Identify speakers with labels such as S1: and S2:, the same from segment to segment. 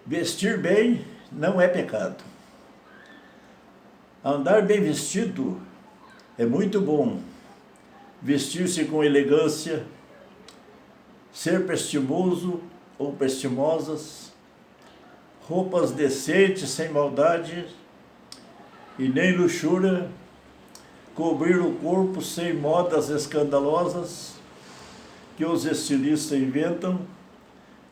S1: Vestir bem não é pecado. Andar bem vestido é muito bom. Vestir-se com elegância, ser prestimoso ou prestimosas, roupas decentes, sem maldade e nem luxúria, cobrir o corpo sem modas escandalosas que os estilistas inventam,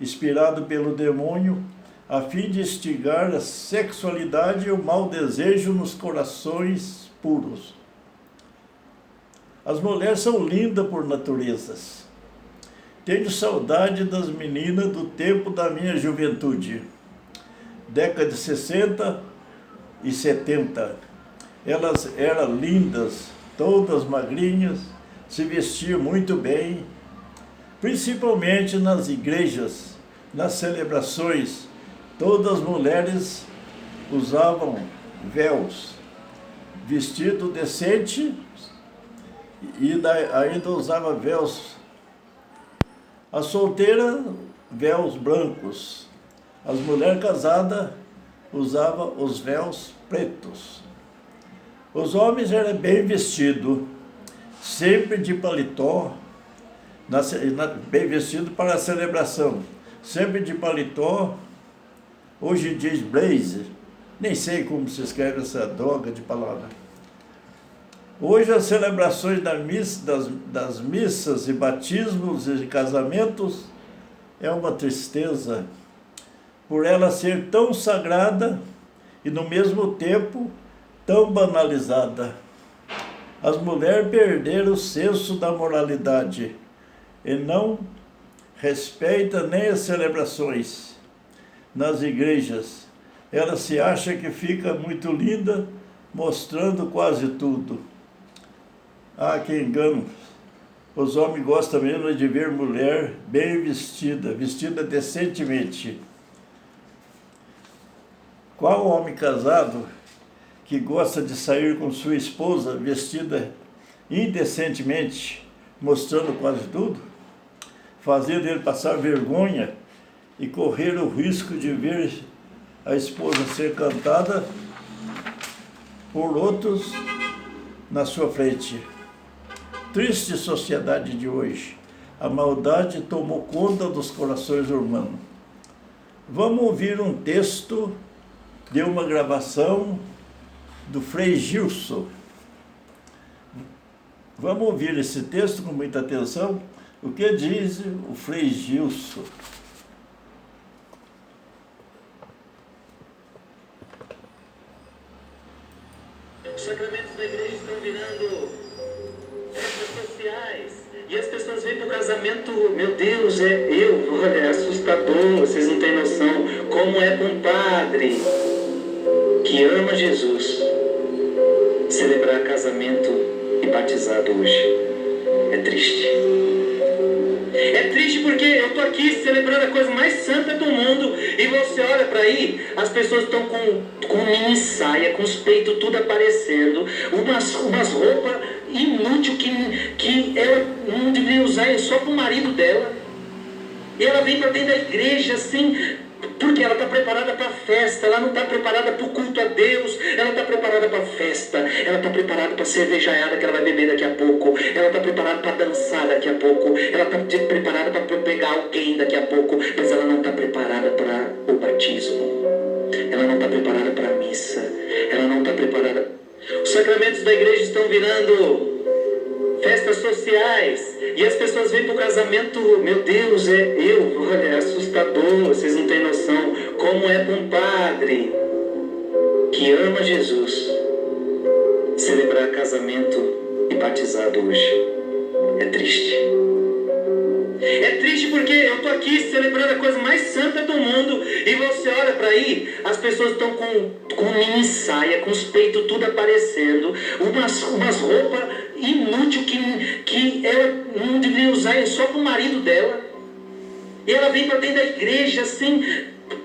S1: inspirado pelo demônio, a fim de instigar a sexualidade e o mau desejo nos corações puros. As mulheres são lindas por naturezas. Tenho saudade das meninas do tempo da minha juventude, década de 60 e 70. Elas eram lindas, todas magrinhas, se vestiam muito bem, principalmente nas igrejas, nas celebrações. Todas as mulheres usavam véus, vestido decente e ainda usava véus. A solteira, véus brancos. As mulheres casadas usavam os véus pretos. Os homens eram bem vestidos, sempre de paletó, bem vestido para a celebração, sempre de paletó. Hoje diz blazer, nem sei como se escreve essa droga de palavra. Hoje as celebrações das missas e batismos e casamentos é uma tristeza, por ela ser tão sagrada e no mesmo tempo tão banalizada. As mulheres perderam o senso da moralidade e não respeitam nem as celebrações. Nas igrejas, ela se acha que fica muito linda, mostrando quase tudo. Ah, que engano! Os homens gostam mesmo de ver mulher bem vestida, vestida decentemente. Qual homem casado que gosta de sair com sua esposa vestida indecentemente, mostrando quase tudo, fazendo ele passar vergonha e correr o risco de ver a esposa ser cantada por outros na sua frente? Triste sociedade de hoje. A maldade tomou conta dos corações humanos. Vamos ouvir um texto de uma gravação do Frei Gilson. Vamos ouvir esse texto com muita atenção. O que diz o Frei Gilson?
S2: Os sacramentos da igreja estão virando festas sociais. E as pessoas vêm para o casamento, meu Deus, olha, é assustador, vocês não têm noção como é para um padre que ama Jesus celebrar casamento e batizado hoje. É triste. É triste porque eu estou aqui celebrando a coisa mais santa do mundo e você olha para aí, as pessoas estão com mini saia, com os peitos tudo aparecendo, umas roupas inúteis que ela não deveria usar só para o marido dela. E ela vem para dentro da igreja assim, porque ela está preparada para a festa, ela não está preparada para o culto a Deus, ela está preparada para a festa, ela está preparada para a cervejaiada que ela vai beber daqui a pouco, ela está preparada para dançar daqui a pouco, ela está preparada para pegar alguém daqui a pouco, mas ela não está preparada para o batismo, ela não está preparada para a missa, ela não está preparada. Os sacramentos da igreja estão virando festas sociais, e as pessoas vêm para o casamento, meu Deus, olha, é assustador, vocês não têm noção como é para um padre que ama Jesus celebrar casamento e batizado hoje. É triste. É triste porque eu estou aqui celebrando a coisa mais santa do mundo e você olha para aí, as pessoas estão com mini saia, com os peitos tudo aparecendo, umas roupas inúteis que ela não deveria usar só para o marido dela. E ela vem para dentro da igreja assim,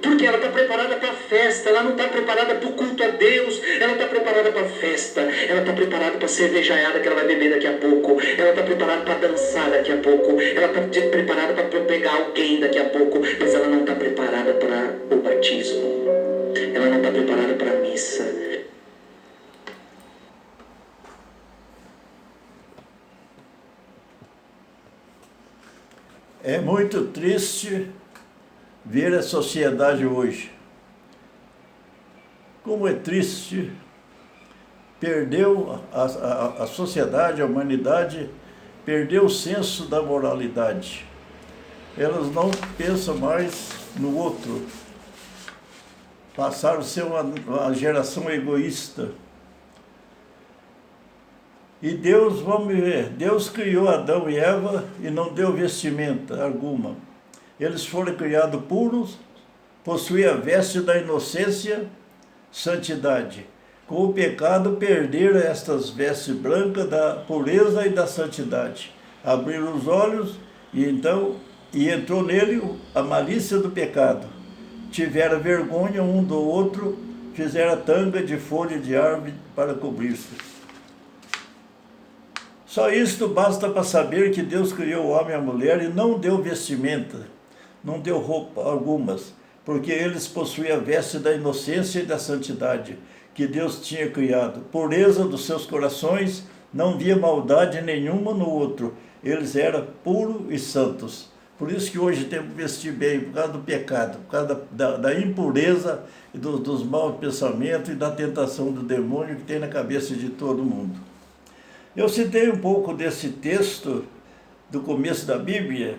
S2: Porque ela está preparada para a festa, ela não está preparada para o culto a Deus, ela está preparada para a festa, ela está preparada para a cervejaiada que ela vai beber daqui a pouco, ela está preparada para dançar daqui a pouco, ela está preparada para pegar alguém daqui a pouco, mas ela não está preparada para o batismo, ela não está preparada para a missa.
S1: É muito triste ver a sociedade hoje. Como é triste, perdeu a sociedade, a humanidade, perdeu o senso da moralidade. Elas não pensam mais no outro. Passaram a ser uma geração egoísta. E Deus, vamos ver, Deus criou Adão e Eva e não deu vestimenta alguma. Eles foram criados puros, possuíam a veste da inocência, santidade. Com o pecado perderam estas vestes brancas da pureza e da santidade. Abriram os olhos e entrou nele a malícia do pecado. Tiveram vergonha um do outro, fizeram tanga de folha de árvore para cobrir-se. Só isto basta para saber que Deus criou o homem e a mulher e não deu vestimenta, não deu roupa algumas, porque eles possuíam a veste da inocência e da santidade que Deus tinha criado. Pureza dos seus corações, não via maldade nenhuma no outro. Eles eram puros e santos. Por isso que hoje temos que vestir bem, por causa do pecado, por causa da impureza e dos maus pensamentos e da tentação do demônio que tem na cabeça de todo mundo. Eu citei um pouco desse texto do começo da Bíblia,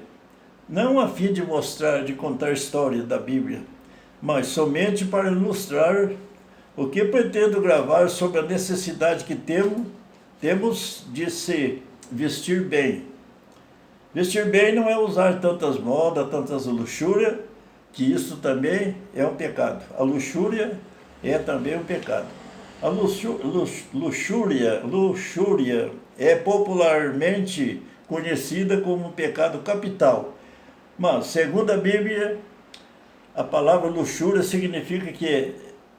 S1: não a fim de mostrar, de contar a história da Bíblia, mas somente para ilustrar o que pretendo gravar sobre a necessidade que temos de se vestir bem. Vestir bem não é usar tantas modas, tantas luxúrias, que isso também é um pecado. A luxúria é também um pecado. A luxúria é popularmente conhecida como um pecado capital. Mas, segundo a Bíblia, a palavra luxúria significa que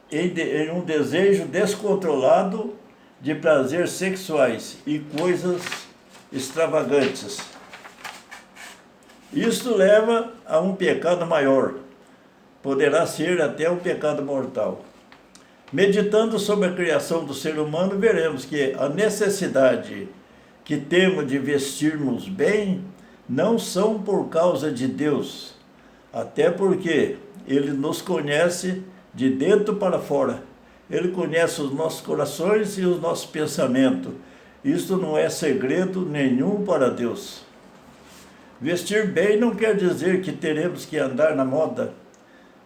S1: é um desejo descontrolado de prazeres sexuais e coisas extravagantes. Isto leva a um pecado maior. Poderá ser até um pecado mortal. Meditando sobre a criação do ser humano, veremos que a necessidade que temos de vestirmos bem não são por causa de Deus, até porque Ele nos conhece de dentro para fora. Ele conhece os nossos corações e os nossos pensamentos. Isto não é segredo nenhum para Deus. Vestir bem não quer dizer que teremos que andar na moda,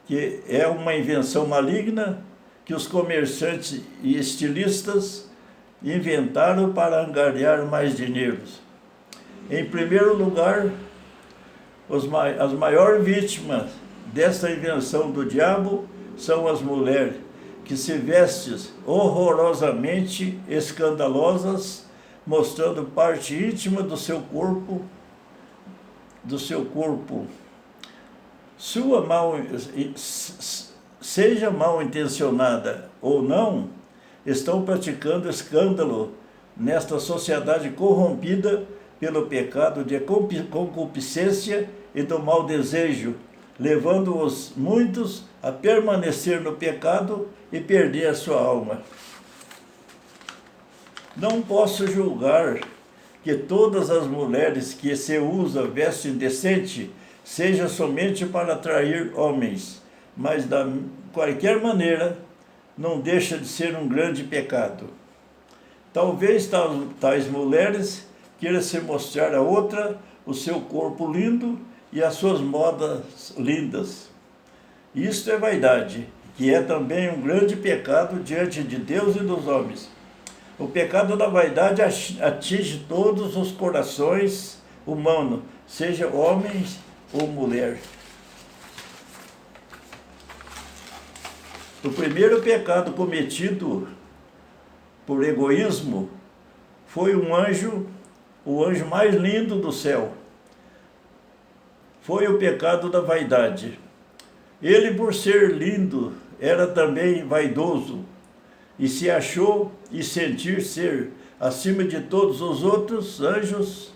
S1: que é uma invenção maligna que os comerciantes e estilistas inventaram para angariar mais dinheiro. Em primeiro lugar, as maiores vítimas desta invenção do diabo são as mulheres, que se vestem horrorosamente escandalosas, mostrando parte íntima do seu corpo. Seja mal intencionada ou não, estão praticando escândalo nesta sociedade corrompida pelo pecado de concupiscência e do mau desejo, levando-os muitos a permanecer no pecado e perder a sua alma. Não posso julgar que todas as mulheres que se usam veste indecente seja somente para atrair homens, mas de qualquer maneira não deixa de ser um grande pecado. Talvez tais mulheres queiram se mostrar a outra o seu corpo lindo e as suas modas lindas. Isto é vaidade, que é também um grande pecado diante de Deus e dos homens. O pecado da vaidade atinge todos os corações humanos, seja homens ou mulher. O primeiro pecado cometido por egoísmo foi o anjo mais lindo do céu. Foi o pecado da vaidade. Ele, por ser lindo, era também vaidoso, e se achou e sentir ser acima de todos os outros anjos,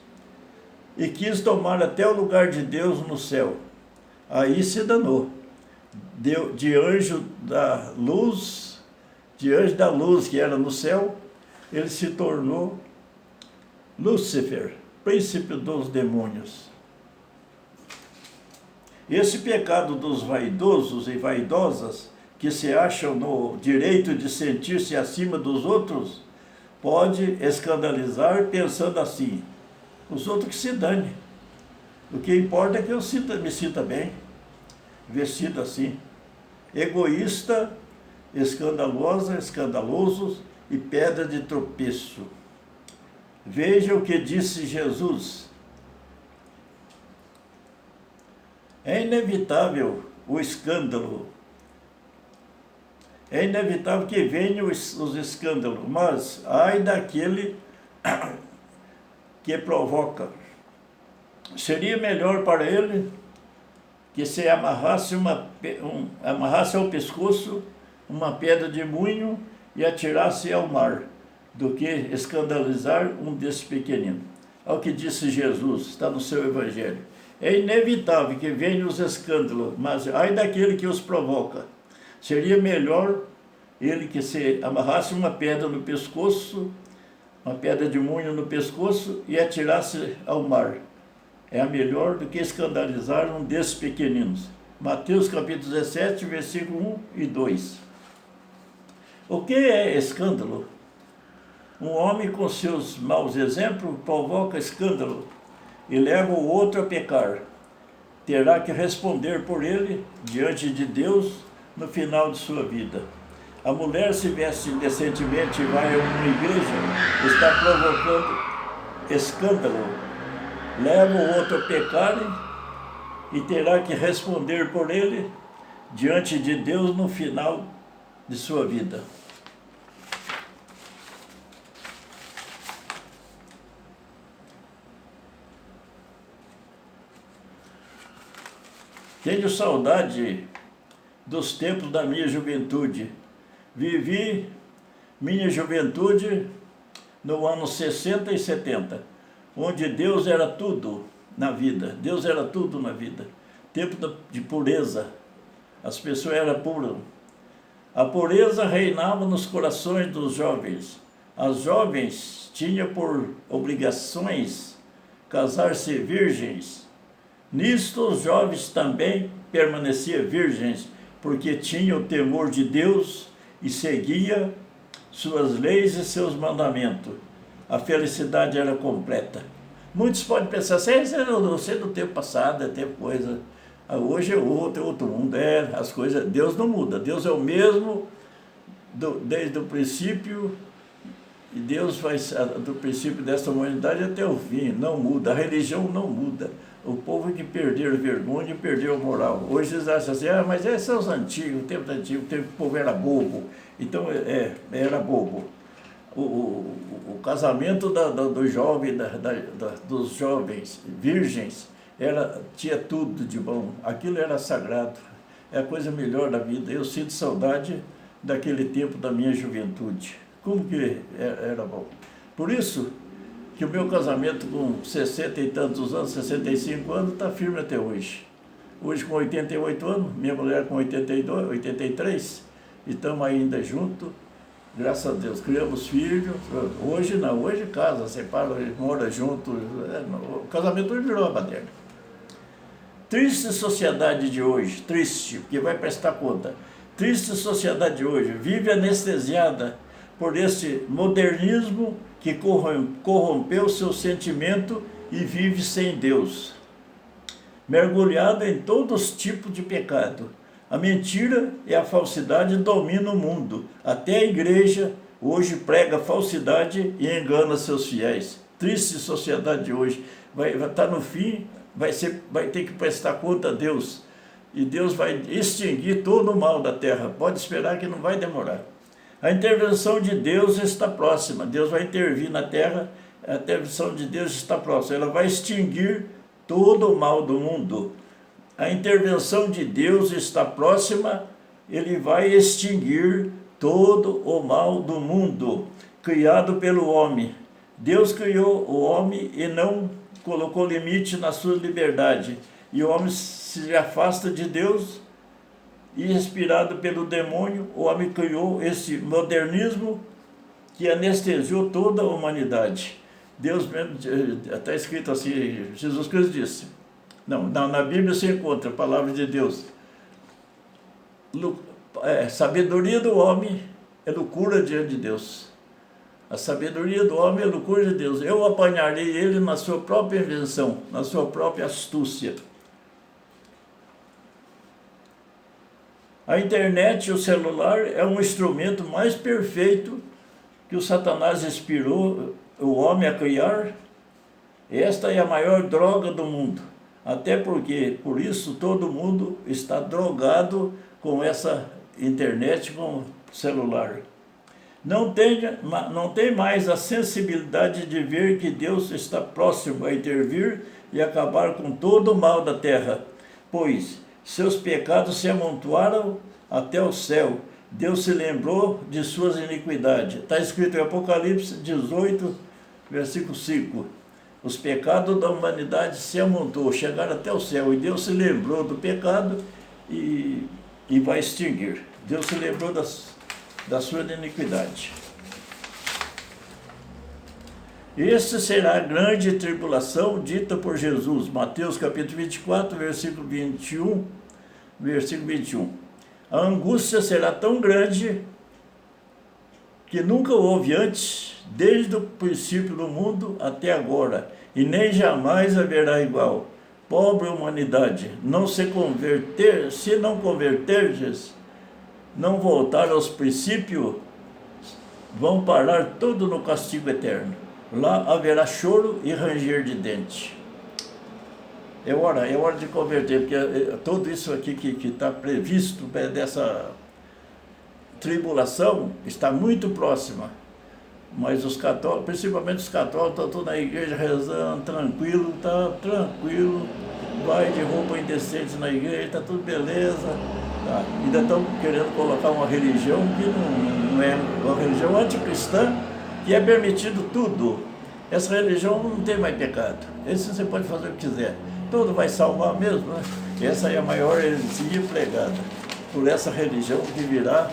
S1: e quis tomar até o lugar de Deus no céu. Aí se danou. De anjo da luz que era no céu, ele se tornou Lúcifer, príncipe dos demônios. Esse pecado dos vaidosos e vaidosas, que se acham no direito de sentir-se acima dos outros, pode escandalizar pensando assim: os outros que se dane. O que importa é que eu me sinta bem, vestido assim. Egoísta, escandaloso e pedra de tropeço. Veja o que disse Jesus. É inevitável o escândalo. É inevitável que venham os escândalos, mas ai daquele que provoca. Seria melhor para ele que se amarrasse ao pescoço uma pedra de moinho e atirasse ao mar, do que escandalizar um desses pequeninos. Olha o que disse Jesus, está no seu Evangelho. É inevitável que venham os escândalos, mas ai daquele que os provoca. Seria melhor ele que se amarrasse uma pedra no pescoço, uma pedra de moinho no pescoço e atirasse ao mar. É melhor do que escandalizar um desses pequeninos. Mateus capítulo 17, versículo 1 e 2. O que é escândalo? Um homem com seus maus exemplos provoca escândalo e leva o outro a pecar. Terá que responder por ele diante de Deus no final de sua vida. A mulher se veste indecentemente e vai a uma igreja, está provocando escândalo. Leva o outro a pecar e terá que responder por ele diante de Deus no final de sua vida. Tenho saudade dos tempos da minha juventude. Vivi minha juventude no ano 60 e 70, onde Deus era tudo na vida. Deus era tudo na vida. Tempo de pureza. As pessoas eram puras. A pureza reinava nos corações dos jovens. As jovens tinham por obrigações casar-se virgens. Nisto os jovens também permaneciam virgens, porque tinham o temor de Deus e seguia suas leis e seus mandamentos. A felicidade era completa. Muitos podem pensar assim, você do tempo passado, é tempo coisa. Hoje é outro mundo, as coisas. Deus não muda, Deus é o mesmo desde o princípio, e Deus faz do princípio dessa humanidade até o fim, não muda, a religião não muda. O povo que perdeu a vergonha e perdeu a moral. Hoje eles acham assim, mas esses são os antigos, o tempo antigo, o tempo que o povo era bobo. Então, era bobo. O casamento do jovem, dos jovens virgens, tinha tudo de bom. Aquilo era sagrado. É a coisa melhor da vida. Eu sinto saudade daquele tempo da minha juventude. Como que era bom. Por isso que o meu casamento com 60 e tantos anos, 65 anos, está firme até hoje. Hoje com 88 anos, minha mulher com 82, 83, e estamos ainda juntos, graças a Deus. Criamos filhos, hoje não, hoje casa, separa, mora junto, o casamento hoje virou uma baderna. Triste sociedade de hoje, triste, porque vai prestar conta. Triste sociedade de hoje, vive anestesiada por esse modernismo que corrompeu seu sentimento e vive sem Deus, mergulhado em todos os tipos de pecado. A mentira e a falsidade dominam o mundo. Até a igreja hoje prega falsidade e engana seus fiéis. Triste sociedade de hoje. Vai estar no fim, vai ter que prestar conta a Deus. E Deus vai extinguir todo o mal da terra. Pode esperar que não vai demorar. A intervenção de Deus está próxima. Deus vai intervir na terra. A intervenção de Deus está próxima. Ela vai extinguir todo o mal do mundo. a intervenção de Deus está próxima, ele vai extinguir todo o mal do mundo criado pelo homem. Deus criou o homem e não colocou limite na sua liberdade. E o homem se afasta de Deus e, inspirado pelo demônio, o homem criou esse modernismo que anestesiou toda a humanidade. Deus mesmo, está escrito assim, Jesus Cristo disse, na Bíblia se encontra a palavra de Deus, sabedoria do homem é loucura diante de Deus. A sabedoria do homem é loucura de Deus. Eu apanharei ele na sua própria invenção, na sua própria astúcia. A internet e o celular é um instrumento mais perfeito que o Satanás inspirou o homem a criar. Esta é a maior droga do mundo. Até porque, por isso, todo mundo está drogado com essa internet, com o celular. Não tem mais a sensibilidade de ver que Deus está próximo a intervir e acabar com todo o mal da terra, pois seus pecados se amontoaram até o céu. Deus se lembrou de suas iniquidades. Está escrito em Apocalipse 18, versículo 5. Os pecados da humanidade se amontou, chegaram até o céu, e Deus se lembrou do pecado e vai extinguir. Deus se lembrou da sua iniquidade. Este será a grande tribulação dita por Jesus. Mateus capítulo 24, versículo 21. A angústia será tão grande que nunca houve antes, desde o princípio do mundo até agora, e nem jamais haverá igual. Pobre humanidade, se não converterdes, não voltar aos princípios, vão parar tudo no castigo eterno. Lá haverá choro e ranger de dente. É hora de converter, porque tudo isso aqui que está previsto dessa tribulação está muito próxima. Mas os católicos, principalmente os católicos, estão todos na igreja rezando, tranquilo, vai de roupa indecente na igreja, está tudo beleza. Tá. Ainda estão querendo colocar uma religião que não é uma religião anticristã, que é permitido tudo. Essa religião não tem mais pecado. Esse você pode fazer o que quiser. Tudo vai salvar mesmo, né? Essa é a maior heresia pregada por essa religião que virá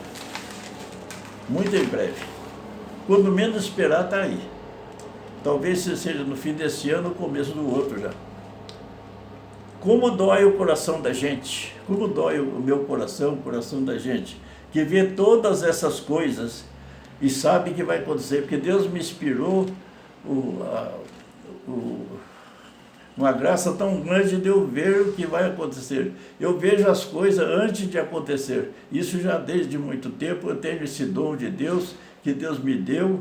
S1: muito em breve. Quando menos esperar, está aí. Talvez seja no fim desse ano ou começo do outro já. Como dói o coração da gente, como dói o meu coração, o coração da gente, que vê todas essas coisas e sabe que vai acontecer, porque Deus me inspirou uma graça tão grande de eu ver o que vai acontecer. Eu vejo as coisas antes de acontecer. Isso já desde muito tempo eu tenho esse dom de Deus, que Deus me deu,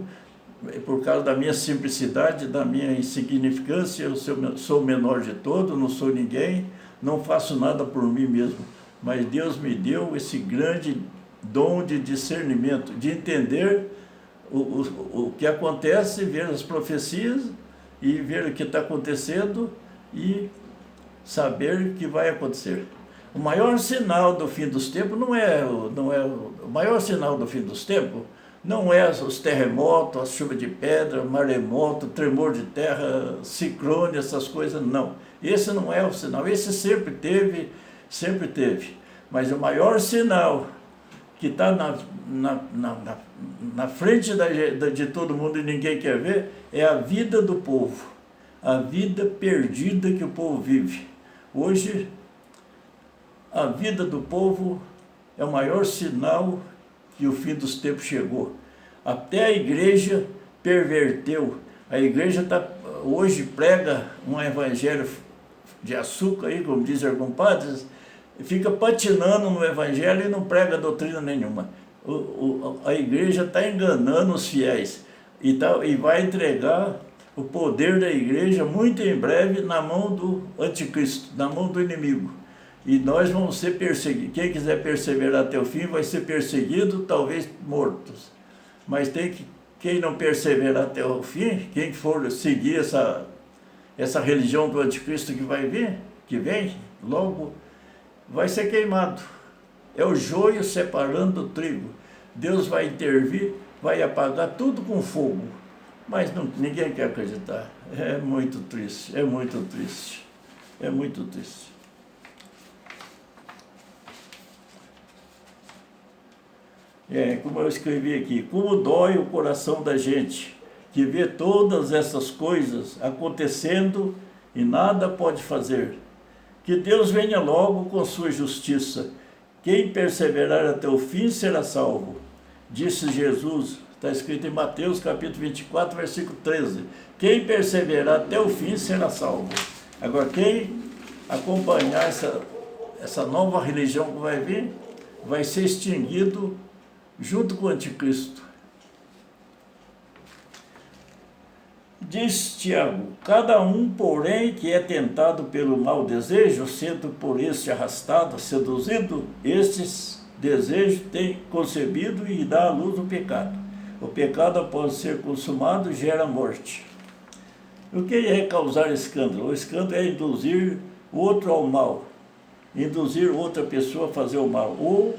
S1: por causa da minha simplicidade, da minha insignificância. Eu sou o menor de todos, não sou ninguém, não faço nada por mim mesmo. Mas Deus me deu esse grande dom de discernimento, de entender o que acontece, ver as profecias e ver o que está acontecendo e saber o que vai acontecer. O maior sinal do fim dos tempos o maior sinal do fim dos tempos não é os terremotos, a chuva de pedra, maremoto, tremor de terra, ciclone, essas coisas, não. Esse não é o sinal, esse sempre teve. Mas o maior sinal que está na frente de todo mundo e ninguém quer ver, é a vida do povo, a vida perdida que o povo vive. Hoje, a vida do povo é o maior sinal que o fim dos tempos chegou. Até a igreja perverteu. A igreja hoje prega um evangelho de açúcar, aí, como dizem alguns padres, fica patinando no evangelho e não prega doutrina nenhuma. A igreja está enganando os fiéis e vai entregar o poder da igreja muito em breve na mão do anticristo, na mão do inimigo. E nós vamos ser perseguidos. Quem quiser perseverar até o fim vai ser perseguido, talvez mortos. Mas quem não perseverar até o fim, quem for seguir essa religião do anticristo que vai vir, que vem logo, vai ser queimado. É o joio separando do trigo. Deus vai intervir, vai apagar tudo com fogo. Mas não, ninguém quer acreditar. É muito triste, é muito triste, é muito triste. Como eu escrevi aqui, como dói o coração da gente que vê todas essas coisas acontecendo e nada pode fazer. Que Deus venha logo com sua justiça. Quem perseverar até o fim será salvo. Disse Jesus, está escrito em Mateus capítulo 24, versículo 13. Quem perseverar até o fim será salvo. Agora, quem acompanhar essa nova religião que vai vir, vai ser extinguido junto com o anticristo. Diz Tiago, cada um, porém, que é tentado pelo mau desejo, sendo por este arrastado, seduzido, estes desejos tem concebido e dá à luz o pecado. O pecado, após ser consumado, gera morte. O que é causar escândalo? O escândalo é induzir o outro ao mal, induzir outra pessoa a fazer o mal, ou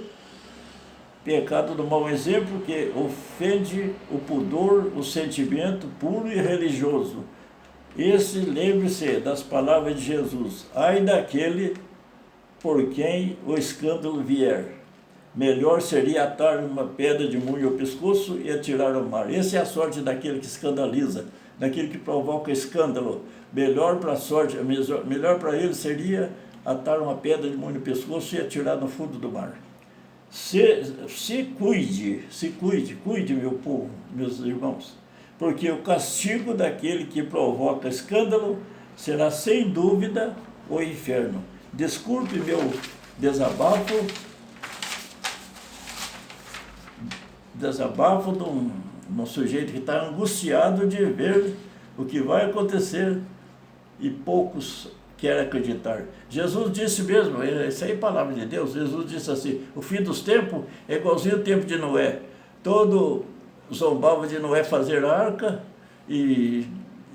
S1: pecado do mau exemplo que ofende o pudor, o sentimento puro e religioso. Esse, lembre-se das palavras de Jesus, ai daquele por quem o escândalo vier. Melhor seria atar uma pedra de moinho ao pescoço e atirar ao mar. Essa é a sorte daquele que escandaliza, daquele que provoca escândalo. Melhor para ele seria atar uma pedra de moinho no pescoço e atirar no fundo do mar. Se cuide, meu povo, meus irmãos, porque o castigo daquele que provoca escândalo será sem dúvida o inferno. Desculpe meu desabafo de um sujeito que está angustiado de ver o que vai acontecer e poucos querem acreditar. Jesus disse mesmo, essa aí é a palavra de Deus, Jesus disse assim, o fim dos tempos é igualzinho ao tempo de Noé. Todo zombava de Noé fazer arca e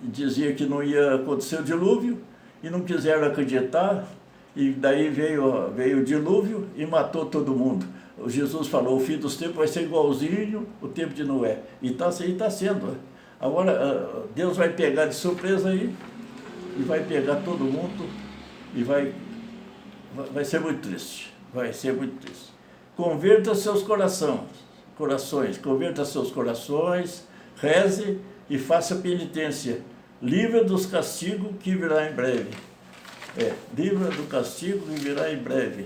S1: dizia que não ia acontecer o dilúvio e não quiseram acreditar e daí veio o dilúvio e matou todo mundo. Jesus falou, o fim dos tempos vai ser igualzinho o tempo de Noé. E está sendo. Agora, Deus vai pegar de surpresa aí, e vai pegar todo mundo, e vai ser muito triste. Vai ser muito triste. Converta seus corações, converta seus corações, reze e faça penitência. Livra dos castigos que virá em breve. Livra do castigo que virá em breve.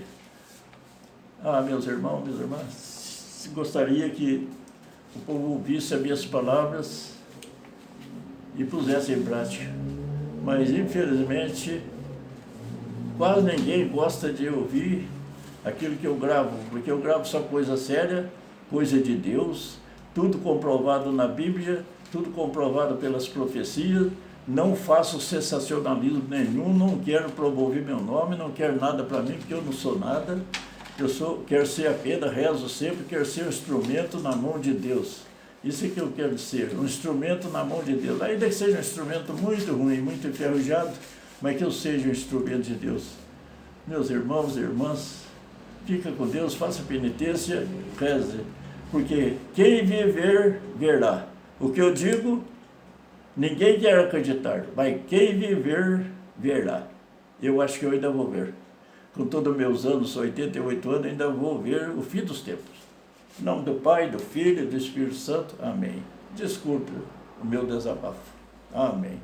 S1: Meus irmãos, minhas irmãs, gostaria que o povo ouvisse as minhas palavras e pusesse em prática. Mas, infelizmente, quase ninguém gosta de ouvir aquilo que eu gravo, porque eu gravo só coisa séria, coisa de Deus, tudo comprovado na Bíblia, tudo comprovado pelas profecias. Não faço sensacionalismo nenhum, não quero promover meu nome, não quero nada para mim, porque eu não sou nada. Quero ser apenas, rezo sempre, quero ser um instrumento na mão de Deus. Isso é que eu quero ser, um instrumento na mão de Deus. Ainda que seja um instrumento muito ruim, muito enferrujado, mas que eu seja um instrumento de Deus. Meus irmãos e irmãs, fica com Deus, faça penitência, reze, porque quem viver, verá. O que eu digo, ninguém quer acreditar, mas quem viver, verá. Eu acho que eu ainda vou ver. Com todos os meus anos, 88 anos, ainda vou ver o fim dos tempos. Em nome do Pai, do Filho e do Espírito Santo. Amém. Desculpe o meu desabafo. Amém.